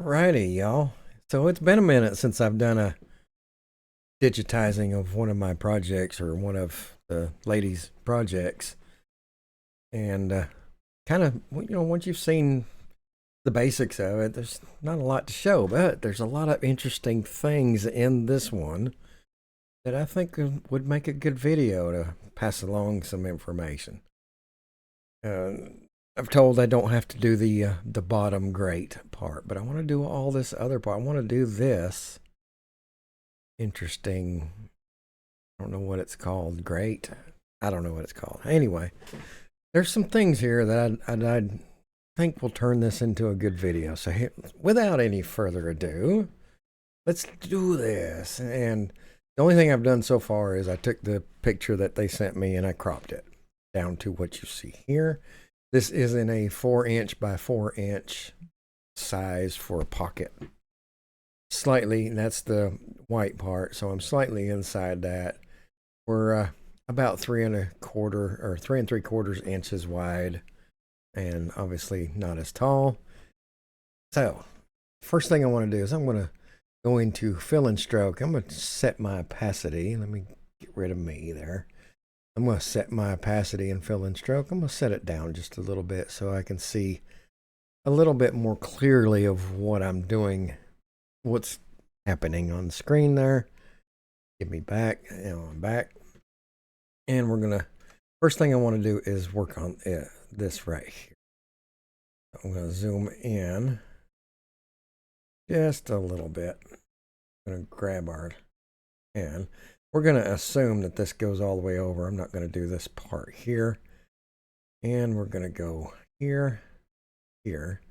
Alrighty, y'all. So it's been a minute since I've done a digitizing of one of my projects or one of the ladies' projects. And kind of, once you've seen the basics of it, there's not a lot to show, but there's a lot of interesting things in this one that I think would make a good video to pass along some information. I've told I don't have to do the bottom grate part, but I want to do all this other part. I want to do this interesting. I don't know what it's called. Grate. I don't know what it's called. Anyway, there's some things here that I think will turn this into a good video. So here, without any further ado, let's do this. And the only thing I've done so far is I took the picture that they sent me and I cropped it down to what you see here. This is in a 4" by 4" size for a pocket. Slightly, that's the white part, so I'm slightly inside that. We're about 3¼ or 3¾ inches wide, and obviously not as tall. So, first thing I want to do is I'm going to go into fill and stroke. I'm going to set my opacity. Let me get rid of me there. I'm going to set my opacity and fill and stroke. I'm going to set it down just a little bit so I can see a little bit more clearly of what I'm doing, what's happening on the screen there. Get me back. Now I'm back. And we're going to, first thing I want to do is work on this right here. I'm going to zoom in just a little bit. I'm going to grab our pen. We're going to assume that this goes all the way over. I'm not going to do this part here. And we're going to go here, here,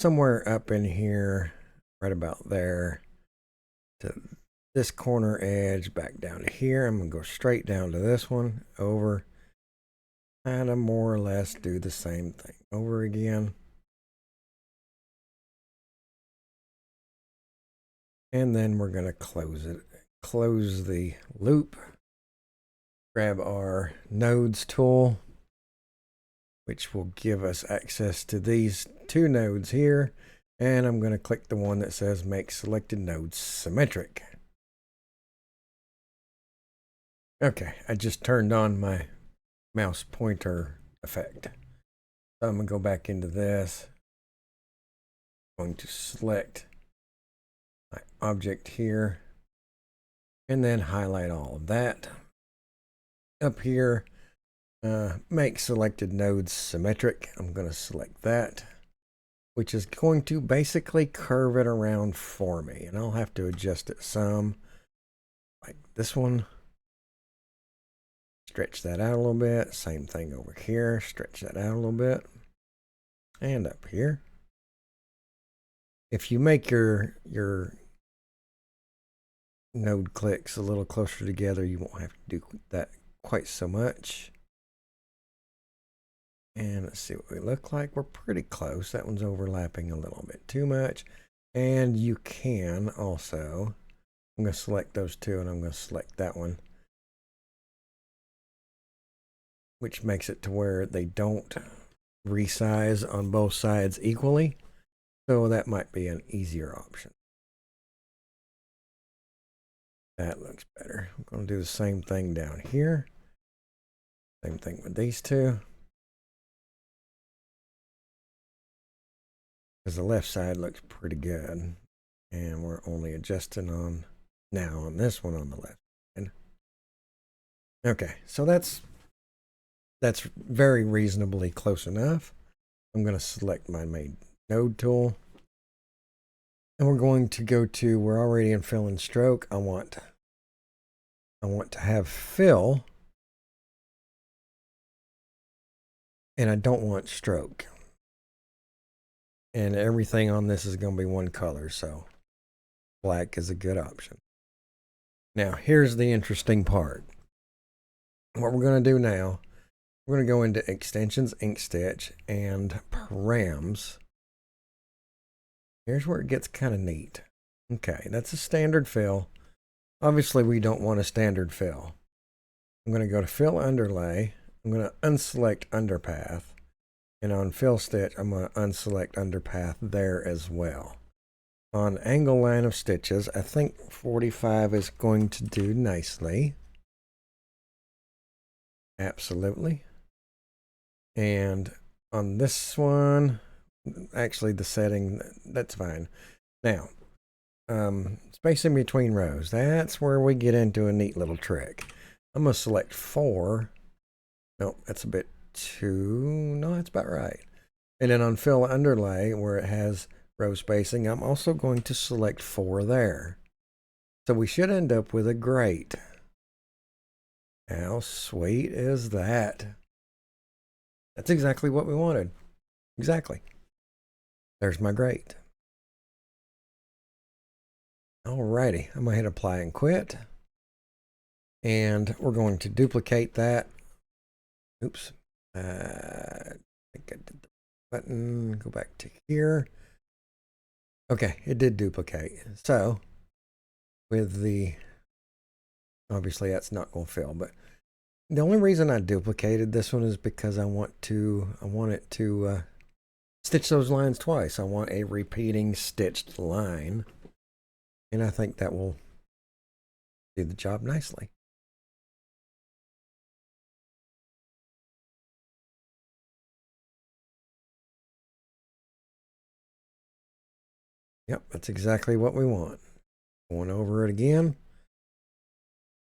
somewhere up in here, right about there, to this corner edge, back down to here. I'm going to go straight down to this one, over, kind of more or less do the same thing over again. And then we're going to close it. Close the loop, grab our nodes tool, which will give us access to these two nodes here, and I'm going to click the one that says make selected nodes symmetric. Okay, I just turned on my mouse pointer effect. So I'm going to go back into this. I'm going to select my object here. And then highlight all of that. Up here, make selected nodes symmetric. I'm going to select that, which is going to basically curve it around for me. And I'll have to adjust it some, like this one. Stretch that out a little bit. Same thing over here. Stretch that out a little bit. And up here. If you make your node clicks a little closer together, you won't have to do that quite so much. And let's see what we look like. We're pretty close. That one's overlapping a little bit too much. And you can also, I'm going to select those two and I'm going to select that one, which makes it to where they don't resize on both sides equally. So that might be an easier option. That looks better. I'm going to do the same thing down here. Same thing with these two. Because the left side looks pretty good. And we're only adjusting on now on this one on the left side. Okay, so that's very reasonably close enough. I'm going to select my main node tool. And we're going to go to, we're already in fill and stroke. I want to have fill, and I don't want stroke. And everything on this is going to be one color, so black is a good option. Now, here's the interesting part. What we're going to do now, we're going to go into extensions, Inkstitch, and params. Here's where it gets kind of neat. Okay, that's a standard fill. Obviously, we don't want a standard fill. I'm going to go to fill underlay. I'm going to unselect underpath. And on fill stitch, I'm going to unselect underpath there as well. on angle line of stitches. I think 45 is going to do nicely. Absolutely. And on this one, actually the setting, that's fine. Now, spacing between rows, that's where we get into a neat little trick. I'm going to select 4. No, that's a bit too, no, that's about right. And then on fill underlay, where it has row spacing, I'm also going to select 4 there. So we should end up with a grate. How sweet is that? That's exactly what we wanted. Exactly. There's my grate. Alrighty, I'm going to hit apply and quit. And we're going to duplicate that. Oops. I think I did the button. Go back to here. Okay, it did duplicate. So, with the, obviously that's not going to fill, but the only reason I duplicated this one is because I want it to stitch those lines twice. I want a repeating stitched line. And I think that will do the job nicely. Yep, that's exactly what we want. Going over it again.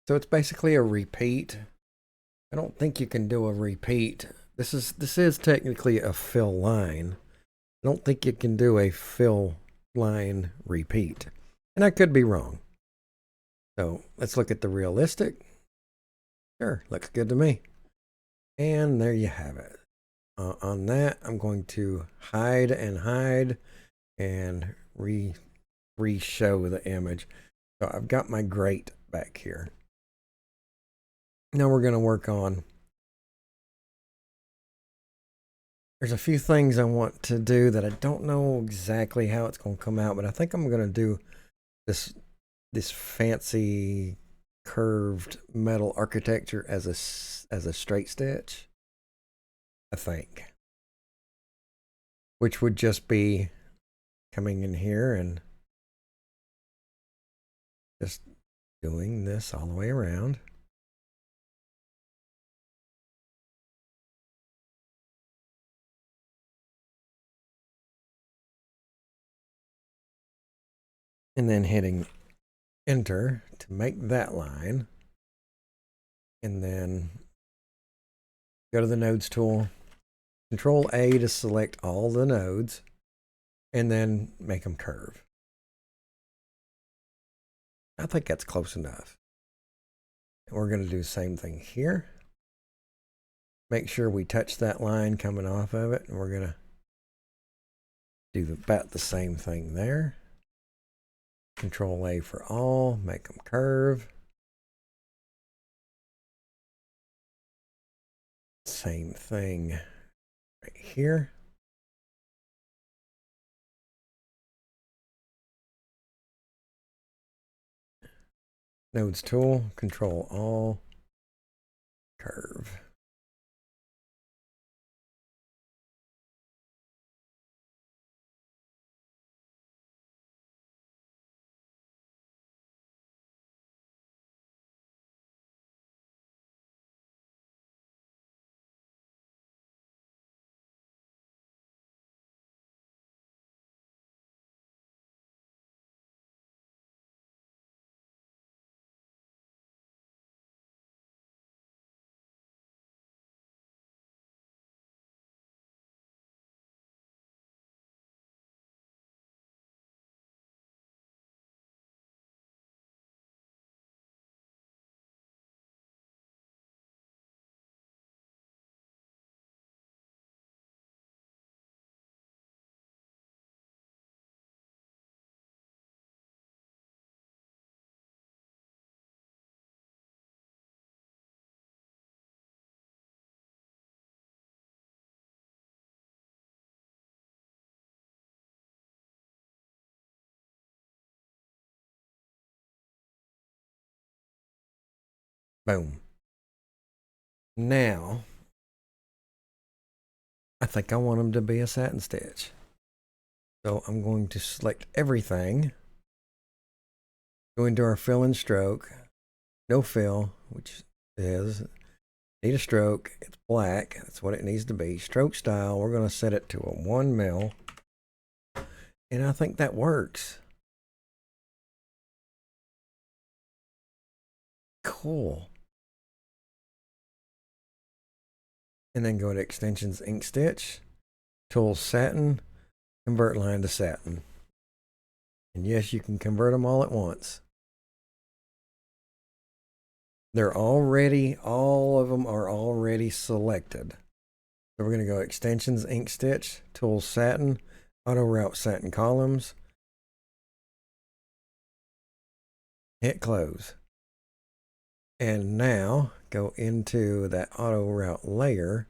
So it's basically a repeat. I don't think you can do a repeat. This is technically a fill line. I don't think you can do a fill line repeat. And I could be wrong. So let's look at the realistic. Sure, looks good to me. And there you have it. On that, I'm going to hide and re-show the image. So I've got my grate back here. Now we're going to work on, there's a few things I want to do that I don't know exactly how it's going to come out, but I think I'm going to do this fancy curved metal architecture as a straight stitch, I think. Which would just be coming in here and just doing this all the way around. And then hitting enter to make that line. And then go to the nodes tool, Control A to select all the nodes, and then make them curve. I think that's close enough. And we're going to do the same thing here. Make sure we touch that line coming off of it, and we're going to do about the same thing there. Control A for all, make them curve. Same thing right here. Nodes tool, Control all, curve. Boom. Now, I think I want them to be a satin stitch. So I'm going to select everything, go into our fill and stroke, no fill, which is need a stroke. It's black. That's what it needs to be. Stroke style, we're going to set it to a 1 mil. And I think that works. Cool. And then go to Extensions, Inkstitch, Tools, Satin, Convert Line to Satin. And yes, you can convert them all at once. They're already, all of them are already selected. So we're going to go Extensions, Inkstitch, Tools, Satin, Auto Route Satin Columns. Hit close. And now go into that auto route layer,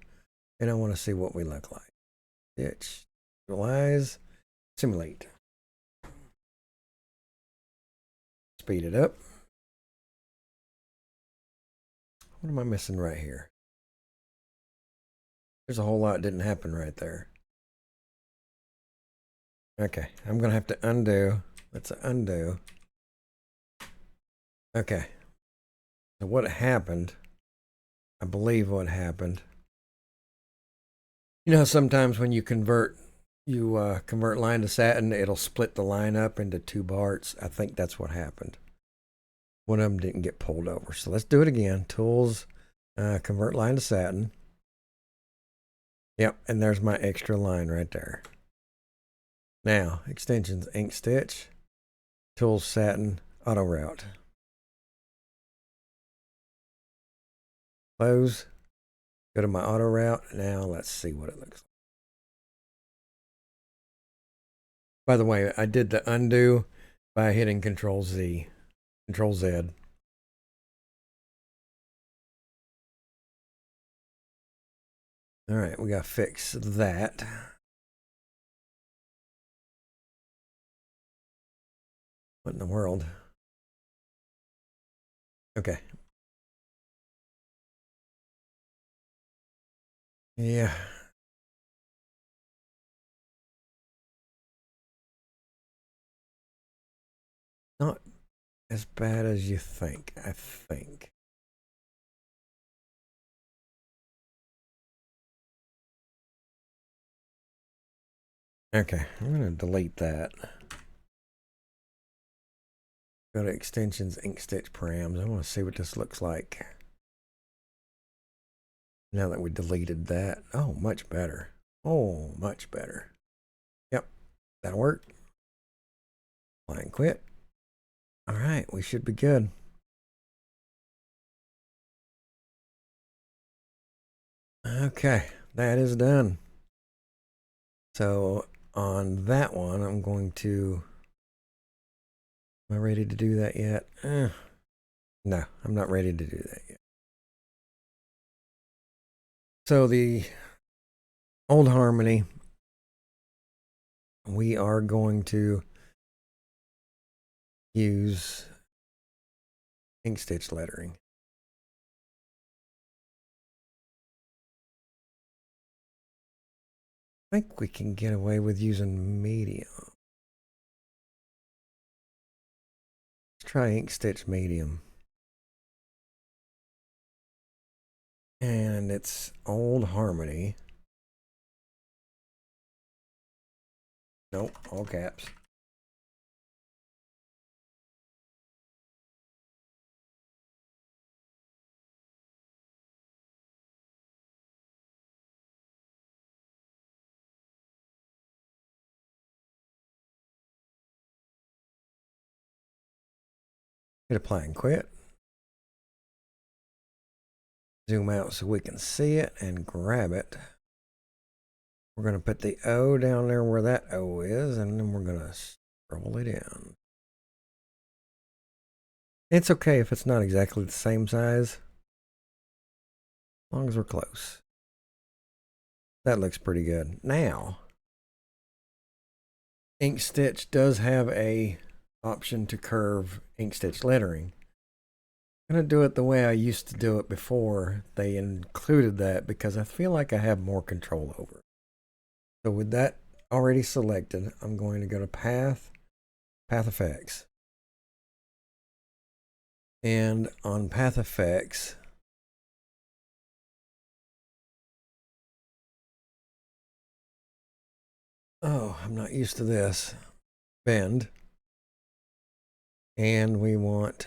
and I want to see what we look like. Stitch, digitize, simulate. Speed it up. What am I missing right here? There's a whole lot didn't happen right there. Okay, I'm going to have to undo. Let's undo. Okay. So what happened, I believe what happened, you know, sometimes when you convert line to satin, it'll split the line up into 2 parts. I think that's what happened. One of them didn't get pulled over. So let's do it again. Tools, convert line to satin. Yep, and there's my extra line right there. Now, Extensions, Inkstitch, Tools, Satin, Auto Route. Close. Go to my auto route. Now let's see what it looks like. By the way, I did the undo by hitting Control Z. Control Z. All right, we got to fix that. What in the world? Okay. Yeah. Not as bad as you think, I think. Okay, I'm going to delete that. Go to Extensions, Inkstitch Params. I want to see what this looks like. Now that we deleted that. Oh, much better. Oh, much better. Yep, that'll work. Apply and quit. All right, we should be good. Okay, that is done. So on that one, I'm going to, am I ready to do that yet? No, I'm not ready to do that yet. So the Old Harmony, we are going to use Inkstitch lettering. I think we can get away with using medium. Let's try Inkstitch medium. And it's Old Harmony. Nope, all caps. Hit apply and quit. Zoom out so we can see it and grab it. We're going to put the O down there where that O is, and then we're going to scroll it in. It's okay if it's not exactly the same size, as long as we're close. That looks pretty good. Now, Inkstitch does have a option to curve Inkstitch lettering. I'm going to do it the way I used to do it before they included that because I feel like I have more control over it. So with that already selected. I'm going to go to Path Effects. And on Path Effects, oh, I'm not used to this. Bend. And we want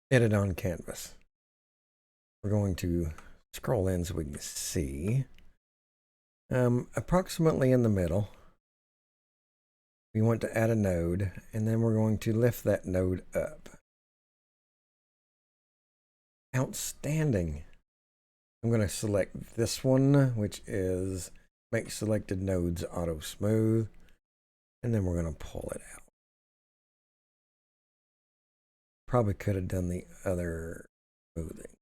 Edit on Canvas. We're going to scroll in so we can see. Approximately in the middle. We want to add a node, and then we're going to lift that node up. Outstanding. I'm going to select this one, which is Make Selected Nodes Auto Smooth, and then we're going to pull it out. Probably could have done the other smoothing.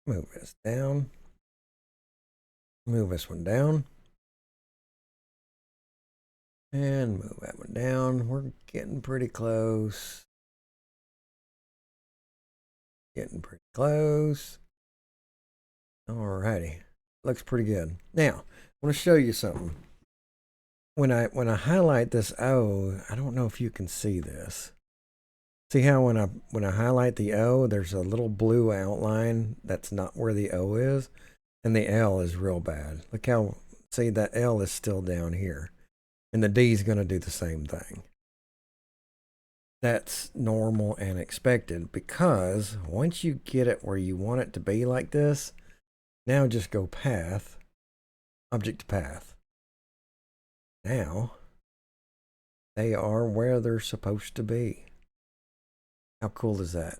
Move this down. Move this one down. And move that one down. We're getting pretty close. Getting pretty close. Alrighty. Looks pretty good. Now, I want to show you something. When I highlight this O, I don't know if you can see this. See how when I highlight the O, there's a little blue outline that's not where the O is, and the L is real bad. Look how, see, that L is still down here, and the D is going to do the same thing. That's normal and expected, because once you get it where you want it to be like this, now just go Path, Object to Path. Now they are where they're supposed to be. How cool is that?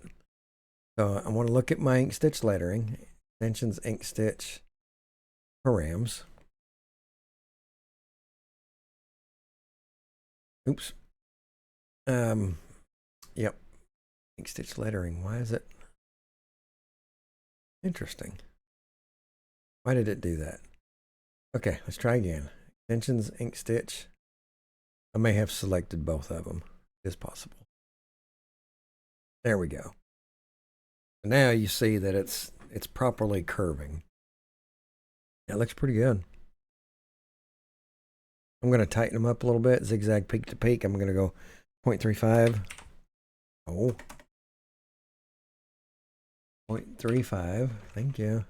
So I want to look at my Inkstitch lettering, extensions, Inkstitch, params. Oops. Yep. Inkstitch lettering. Why is it? Interesting. Why did it do that? Okay, let's try again. Extensions, Inkstitch. I may have selected both of them. It's possible. There we go. Now you see that it's properly curving. That looks pretty good. I'm going to tighten them up a little bit. Zigzag peak to peak. I'm going to go 0.35. Oh. 0.35. Thank you.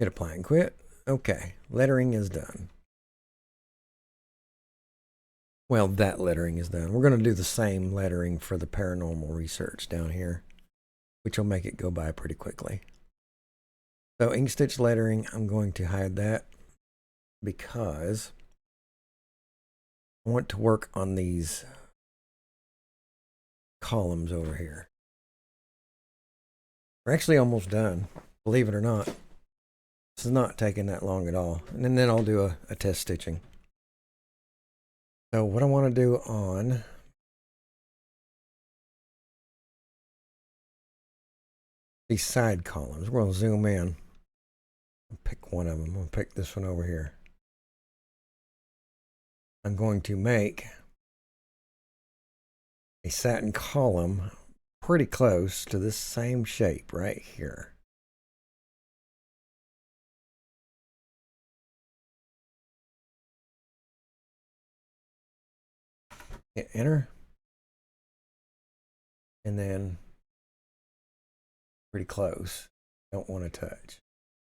Hit apply and quit. Okay. Lettering is done. Well, that lettering is done. We're going to do the same lettering for the paranormal research down here, which will make it go by pretty quickly. So Inkstitch lettering, I'm going to hide that because I want to work on these columns over here. We're actually almost done, believe it or not. This is not taking that long at all. And then I'll do a test stitching. So what I want to do on these side columns, we're going to zoom in. Pick one of them. I'm going to pick this one over here. I'm going to make a satin column pretty close to this same shape right here. Hit enter. And then pretty close. Don't want to touch.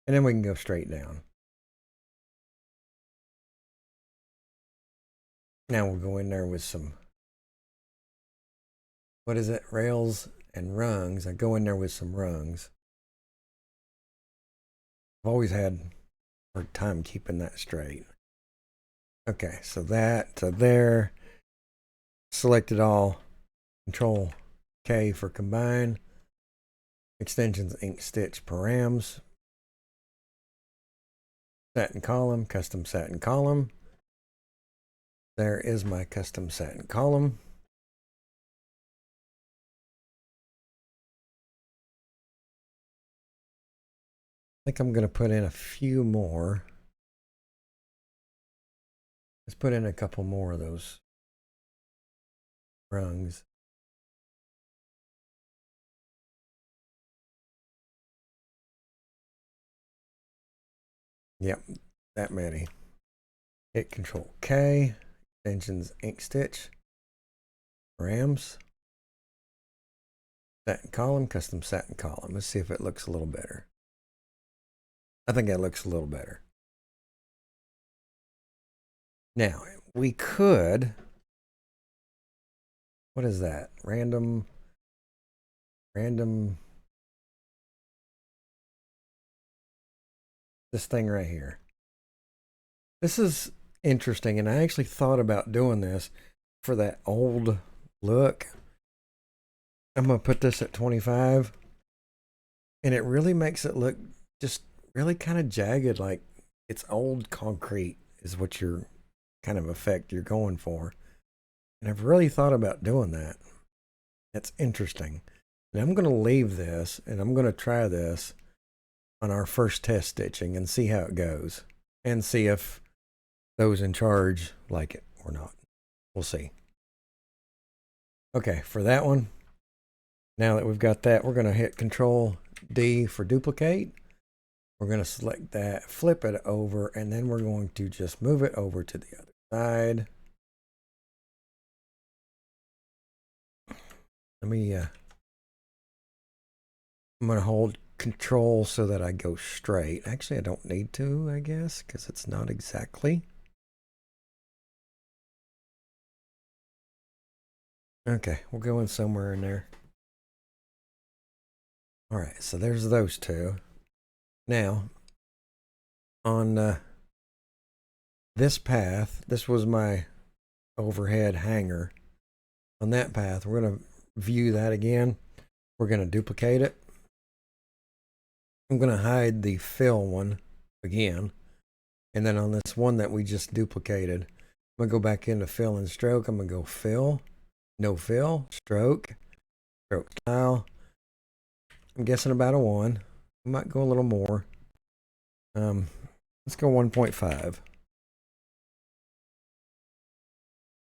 And then we can go straight down. Now we'll go in there with some, what is it? Rails and rungs. I go in there with some rungs. I've always had a hard time keeping that straight. Okay, so that to there. Select it all. Control K for combine. Extensions, Inkstitch, params. Satin column, custom satin column. There is my custom satin column. I think I'm going to put in a few more. Let's put in a couple more of those rungs. Yep, that many. Hit Control K, extensions Inkstitch, Rams, satin column, custom satin column. Let's see if it looks a little better. I think that looks a little better. Now, we could, what is that? Random, this thing right here. This is interesting, and I actually thought about doing this for that old look. I'm going to put this at 25, and it really makes it look just really kind of jagged, like it's old concrete is what you're kind of effect you're going for. And I've really thought about doing that. That's interesting. And I'm going to leave this, and I'm going to try this on our first test stitching and see how it goes, and see if those in charge like it or not. We'll see. Okay, for that one, now that we've got that, we're going to hit Control D for duplicate. We're going to select that, flip it over, and then we're going to just move it over to the other side. Let me, I'm going to hold Control so that I go straight. Actually, I don't need to, I guess, because it's not exactly. Okay, we'll go in somewhere in there. All right, so there's those two. Now, on this path, this was my overhead hanger. On that path, we're going to view that again. We're going to duplicate it. I'm going to hide the fill one again. And then on this one that we just duplicated, I'm going to go back into fill and stroke. I'm going to go fill, no fill, stroke, stroke style. I'm guessing about a 1. We might go a little more. Let's go 1.5.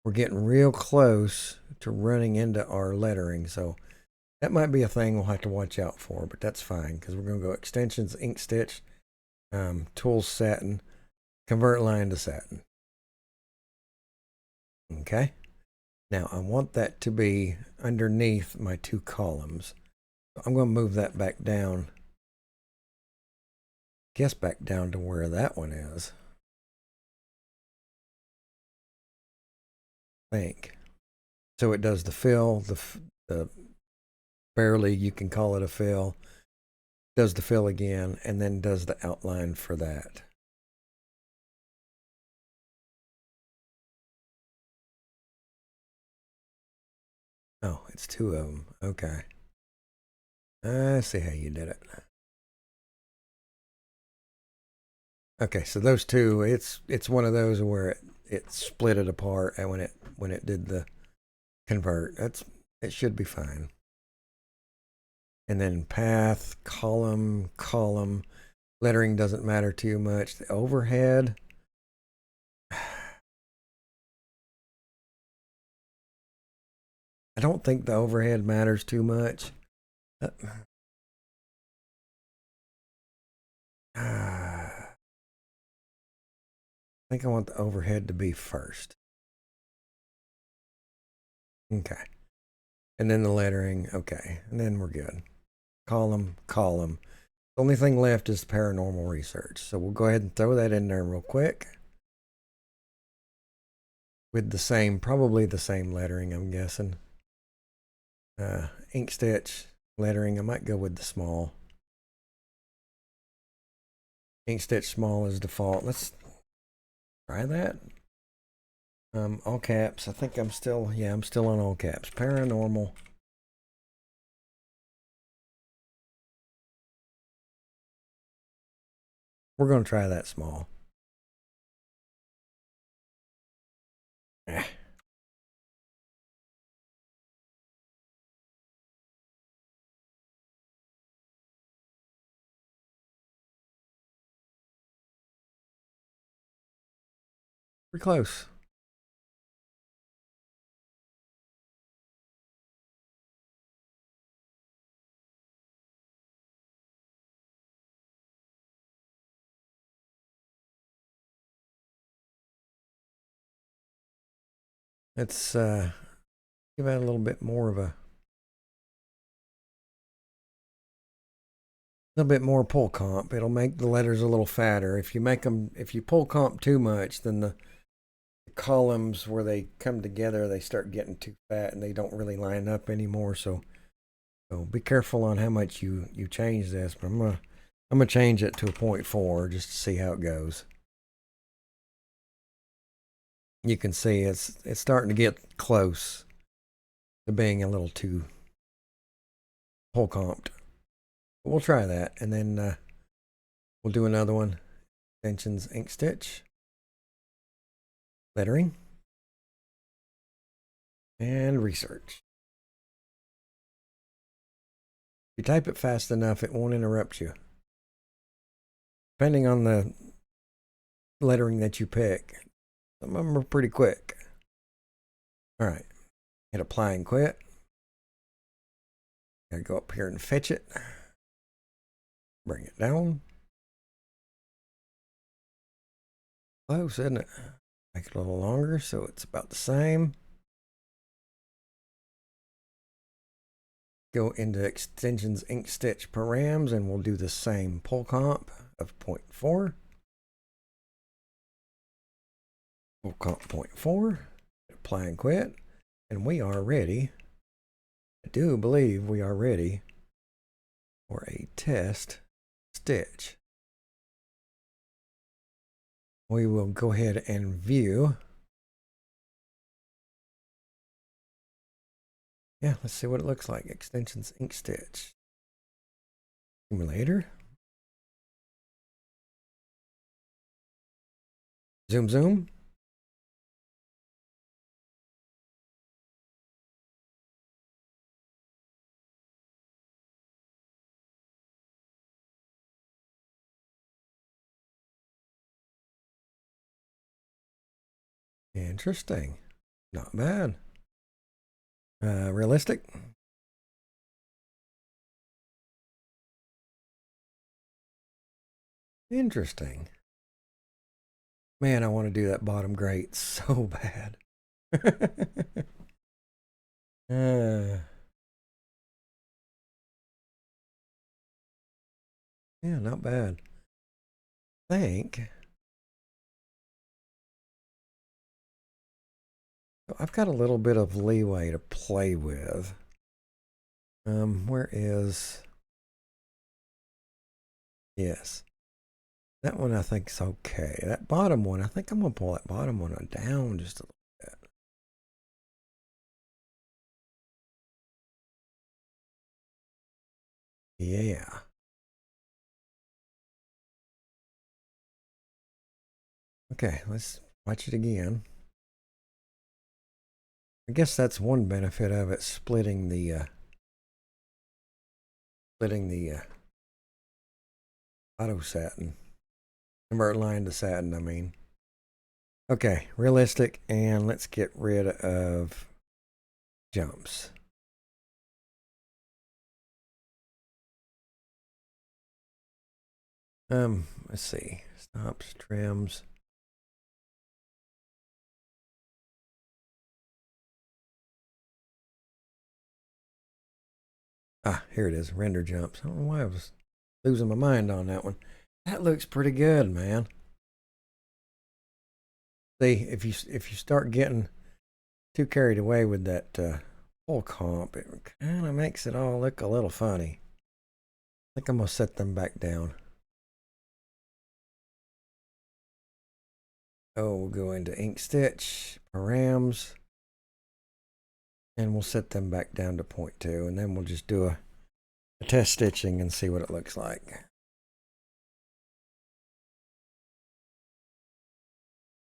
We're getting real close to running into our lettering, so that might be a thing we'll have to watch out for, but that's fine because we're going to go extensions, Inkstitch, tools, satin, convert line to satin. Okay. Now I want that to be underneath my 2 columns. So I'm going to move that back down. Guess back down to where that one is. I think. So it does the fill, the barely you can call it a fill, does the fill again, and then does the outline for that. Oh, it's 2 of them. Okay. I see how you did it. Okay, so those two, it's one of those where it split it apart, and when it did the convert, it should be fine. And then path, column, lettering doesn't matter too much. The overhead, I don't think the overhead matters too much. I think I want the overhead to be first. Okay. And then the lettering, okay. And then we're good. Column. The only thing left is paranormal research. So we'll go ahead and throw that in there real quick. With the same, probably the same lettering, I'm guessing. Inkstitch lettering, I might go with the small. Inkstitch small is default. Let's try that. All caps. I think I'm still on all caps. Paranormal. We're going to try that small. We're close. Let's give that a little bit more of a little bit more pull comp. It'll make the letters a little fatter. If you pull comp too much, then the columns where they come together, they start getting too fat and they don't really line up anymore. So be careful on how much you change this. But I'm gonna change it to a 0.4 just to see how it goes. You can see it's starting to get close to being a little too pull comped. We'll try that, and then we'll do another one. Extensions, Inkstitch, lettering, and research. If you type it fast enough, it won't interrupt you. Depending on the lettering that you pick, some of them are pretty quick. All right, hit apply and quit. Gotta go up here and fetch it. Bring it down. Close, isn't it? Make it a little longer so it's about the same. Go into extensions, Inkstitch, params, and we'll do the same pull comp of 0.4. Pull comp 0.4. Apply and quit. And we are ready. I do believe we are ready for a test stitch. We will go ahead and view. Yeah, let's see what it looks like. Extensions, Inkstitch. Simulator. Zoom, zoom. Interesting. Not bad. Realistic. Interesting. Man, I want to do that bottom grate so bad. Yeah, not bad. I think I've got a little bit of leeway to play with. Where is... Yes. That one I think is okay. That bottom one, I think I'm going to pull that bottom one down just a little bit. Yeah. Okay, let's watch it again. I guess that's one benefit of it, splitting the auto satin. Convert line to satin, I mean. Okay, realistic, and let's get rid of jumps. Let's see. Stops, trims. Ah, here it is. Render jumps. I don't know why I was losing my mind on that one. That looks pretty good, man. See, if you start getting too carried away with that full comp, it kind of makes it all look a little funny. I think I'm gonna set them back down. Oh, we'll go into Inkstitch, params, and we'll set them back down to 0.2, and then we'll just do a test stitching and see what it looks like.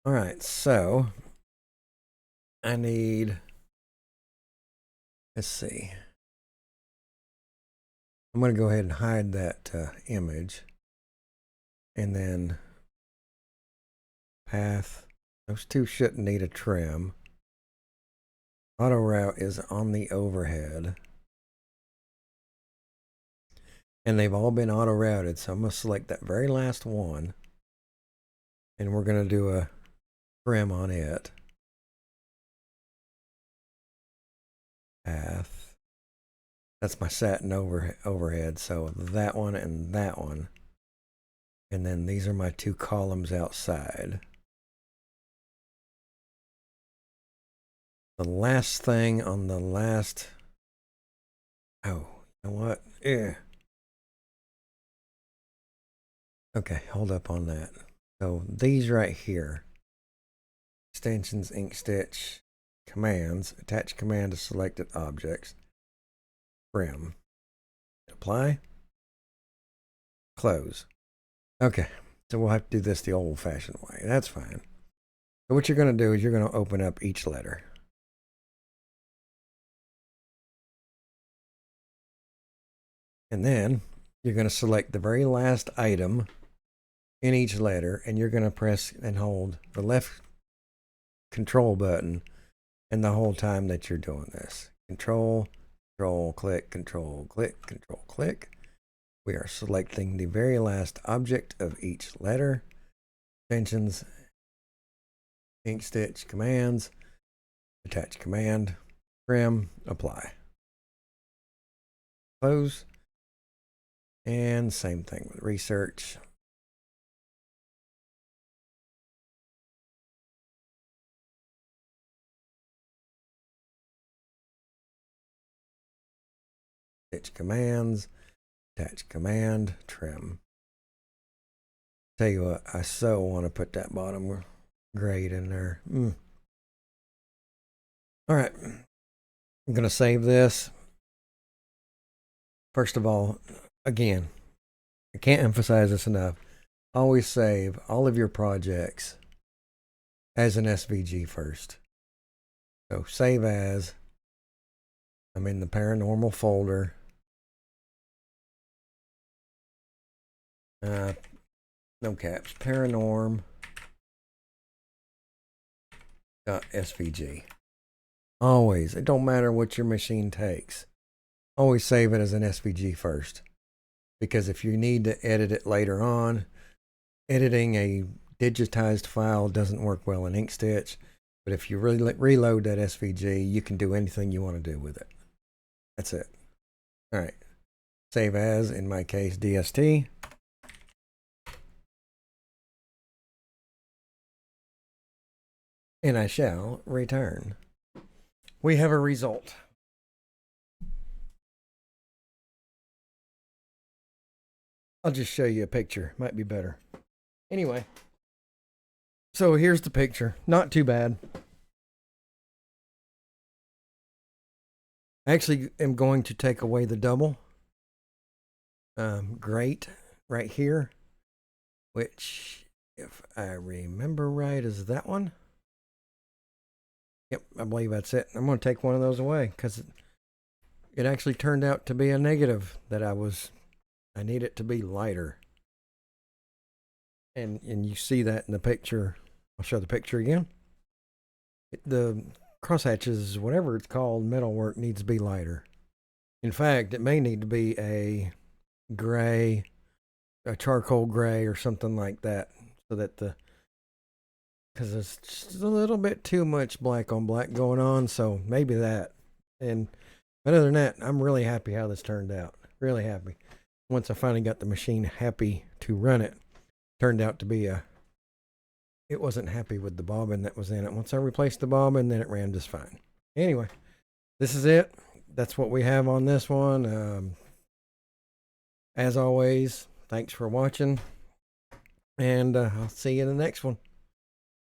All right, so I need, let's see. I'm going to go ahead and hide that image, and then path. Those two shouldn't need a trim. Auto route is on the overhead. And they've all been auto routed, so I'm going to select that very last one. And we're going to do a trim on it. path. That's my satin overhead. So that one and that one. And then these are my two columns outside. The last thing on the last... Oh, you know what? Yeah. Okay, hold up on that. So these right here. Extensions, Inkstitch, commands, attach command to selected objects, trim, apply, close. Okay, so we'll have to do this the old-fashioned way. That's fine. So what you're going to do is you're going to open up each letter. And then you're going to select the very last item in each letter, and you're going to press and hold the left control button and the whole time that you're doing this. Control, click, control, click, control, click. We are selecting the very last object of each letter. Extensions, Inkstitch, commands, attach command, trim, apply, close. And same thing with research. Stitch commands, attach command, trim. Tell you what, I so want to put that bottom grade in there. All right, I'm going to save this. First of all, again, I can't emphasize this enough. Always save all of your projects as an SVG first. So save as. I'm in the Paranormal folder. No caps. Paranorm.svg. Always. It don't matter what your machine takes. Always save it as an SVG first. Because if you need to edit it later on, editing a digitized file doesn't work well in Inkstitch. But if you reload that SVG, you can do anything you want to do with it. That's it. All right. Save as, in my case, DST. And I shall return. We have a result. I'll just show you a picture. Might be better. Anyway. So here's the picture. Not too bad. I actually am going to take away the double grate right here, which, if I remember right, is that one. Yep, I believe that's it. I'm going to take one of those away because it actually turned out to be a negative that I need it to be lighter. And you see that in the picture. I'll show the picture again. The crosshatches, whatever it's called, metalwork needs to be lighter. In fact, it may need to be a gray, a charcoal gray or something like that, so that because it's just a little bit too much black on black going on, so maybe that. But other than that, I'm really happy how this turned out. Really happy. Once I finally got the machine happy to run it, turned out to be it wasn't happy with the bobbin that was in it. Once I replaced the bobbin, then it ran just fine. Anyway, this is it. That's what we have on this one. As always, thanks for watching, and I'll see you in the next one.